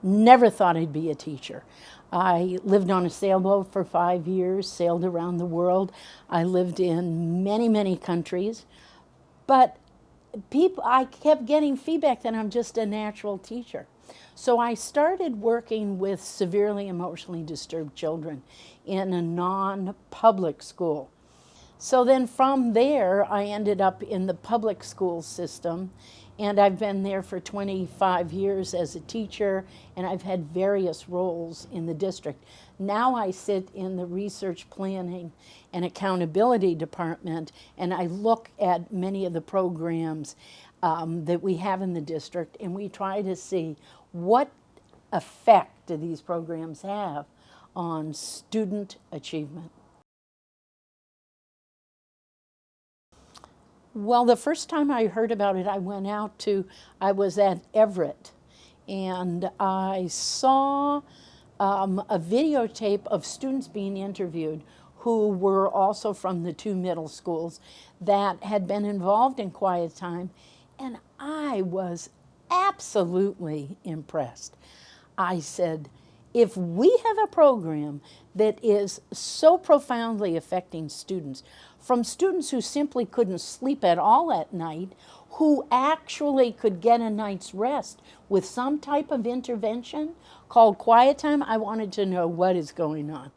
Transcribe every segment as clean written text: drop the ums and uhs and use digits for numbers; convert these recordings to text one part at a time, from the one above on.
Never thought I'd be a teacher. I lived on a sailboat for 5 years, sailed around the world. I lived in many, many countries. But I kept getting feedback that I'm just a natural teacher. So I started working with severely emotionally disturbed children in a non-public school. So then from there, I ended up in the public school system, and I've been there for 25 years as a teacher, and I've had various roles in the district. Now I sit in the research planning and accountability department, and I look at many of the programs that we have in the district, and we try to see what effect do these programs have on student achievement. Well, the first time I heard about it, I was at Everett, and I saw a videotape of students being interviewed who were also from the 2 middle schools that had been involved in Quiet Time, and I was absolutely impressed. I said, if we have a program that is so profoundly affecting students, from students who simply couldn't sleep at all at night, who actually could get a night's rest with some type of intervention called Quiet Time, I wanted to know what is going on.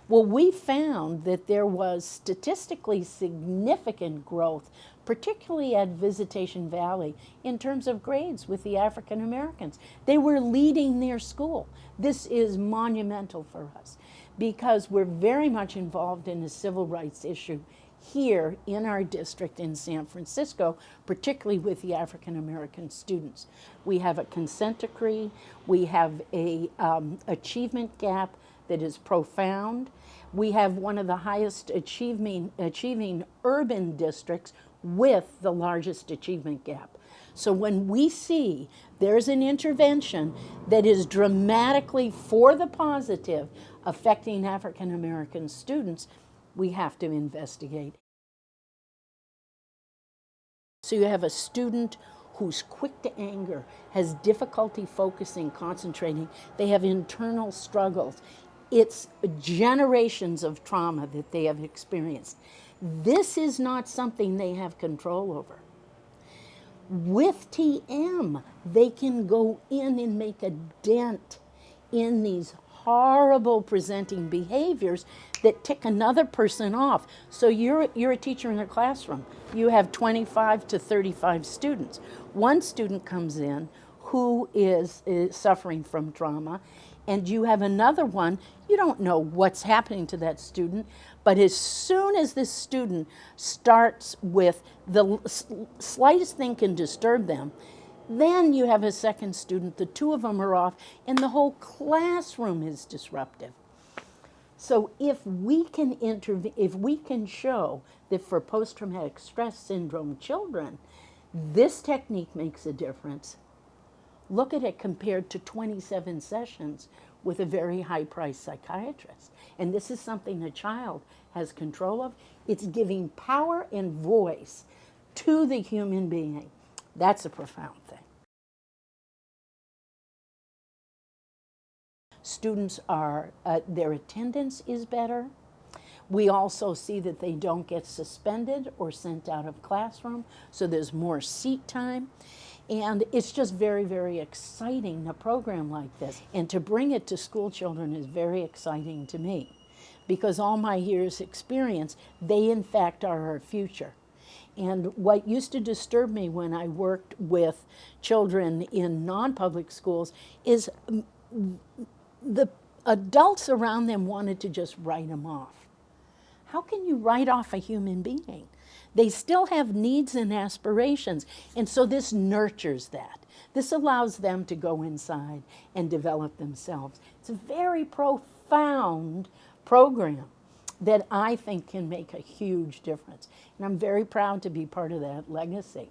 Well, we found that there was statistically significant growth, particularly at Visitation Valley, in terms of grades with the African Americans. They were leading their school. This is monumental for us because we're very much involved in a civil rights issue here in our district in San Francisco, particularly with the African American students. We have a consent decree. We have a achievement gap that is profound. We have one of the highest achieving urban districts with the largest achievement gap. So when we see there's an intervention that is dramatically for the positive affecting African American students, we have to investigate. So you have a student who's quick to anger, has difficulty focusing, concentrating, they have internal struggles. It's generations of trauma that they have experienced. This is not something they have control over. With TM, they can go in and make a dent in these horrible presenting behaviors that tick another person off. So you're a teacher in a classroom. You have 25 to 35 students. One student comes in who is suffering from trauma, and you have another one, you don't know what's happening to that student, but as soon as this student starts with the slightest thing can disturb them, then you have a second student, the two of them are off, and the whole classroom is disruptive. So if we can intervene, if we can show that for post-traumatic stress syndrome children, this technique makes a difference, look at it compared to 27 sessions with a very high-priced psychiatrist. And this is something a child has control of. It's giving power and voice to the human being. That's a profound thing. Students are, their attendance is better. We also see that they don't get suspended or sent out of classroom, so there's more seat time. And it's just very, very exciting, a program like this. And to bring it to school children is very exciting to me because all my years' experience, they in fact are our future. And what used to disturb me when I worked with children in non-public schools is the adults around them wanted to just write them off. How can you write off a human being? They still have needs and aspirations, and so this nurtures that. This allows them to go inside and develop themselves. It's a very profound program that I think can make a huge difference, and I'm very proud to be part of that legacy.